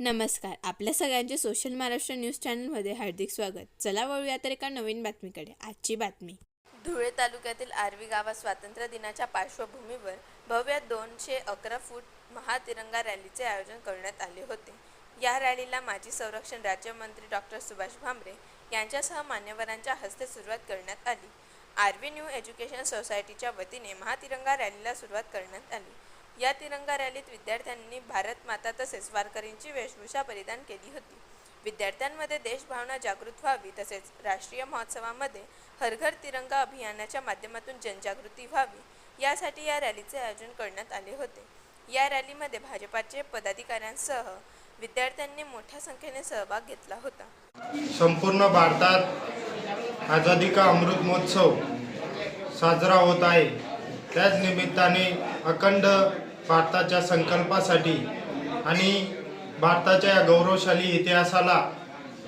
नमस्कार. आपल्या सगळ्यांचे सोशल महाराष्ट्र न्यूज चॅनलमध्ये हार्दिक स्वागत. चला वळूया तर एका नवीन बातमीकडे. आजची बातमी. धुळे तालुक्यातील आर्वी गावात स्वातंत्र्य दिनाच्या पार्श्वभूमीवर भव्य 211 फूट महातिरंगा रॅलीचे आयोजन करण्यात आले होते. या रॅलीला माजी संरक्षण राज्यमंत्री डॉ. सुभाष भामरे यांच्यासह मान्यवरांच्या हस्ते सुरुवात करण्यात आली. आर्वी न्यू एज्युकेशन सोसायटीच्या वतीने महातिरंगा रॅलीला सुरुवात करण्यात आली. या तिरंगा रॅलीत विद्यार्थ्यांनी भारत माता तसेच वारकरींची वेशभूषा परिधान केली होती. विद्यार्थ्यांमध्ये देशभावना जागृत व्हावी तसेच राष्ट्रीय महोत्सवामध्ये हर घर तिरंगा अभियानाच्या माध्यमातून जनजागृती व्हावी यासाठी या रॅलीचे आयोजन करण्यात आले होते. या रॅलीमध्ये भाजपाचे पदाधिकाऱ्यांसह विद्यार्थ्यांनी मोठ्या संख्येने सहभाग घेतला होता. संपूर्ण भारतात आझादी का अमृत महोत्सव साजरा होत आहे. त्याच निमित्ताने अखंड भारताच्या संकल्पासाठी आणि भारताच्या या गौरवशाली इतिहासाला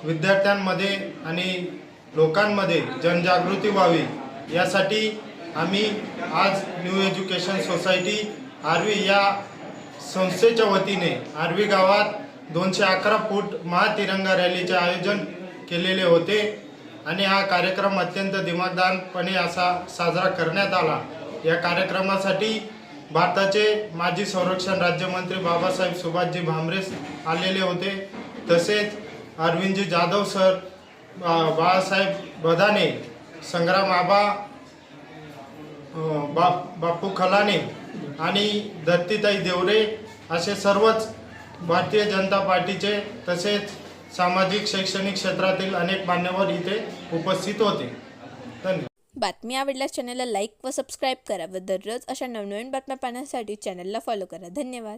विद्यार्थ्यांमध्ये आणि लोकांमध्ये जनजागृती व्हावी यासाठी आम्ही आज न्यू एज्युकेशन सोसायटी आर्वी या संस्थेच्या वतीने आर्वी गावात 211 फूट महातिरंगा रॅलीचे आयोजन केलेले होते आणि हा कार्यक्रम अत्यंत दिमागदारपणे असा साजरा करण्यात आला. या कार्यक्रमासाठी भारताचे माजी संरक्षण राज्यमंत्री बाबासाहेब सुभाषजी भामरे आलेले होते. तसेच अरविंदजी जाधव सर, बाळासाहेब बदाने, संग्राम आबा, बापू खलाने आणि दत्तीताई देवरे असे सर्वच भारतीय जनता पार्टीचे तसेच सामाजिक शैक्षणिक क्षेत्रातील अनेक मान्यवर इथे उपस्थित होते. धन्यवाद. बातमी आवडल्यास चॅनलला लाईक व सबस्क्राईब करा व दररोज अशा नवनवीन बातम्या पाहण्यासाठी चॅनलला फॉलो करा. धन्यवाद.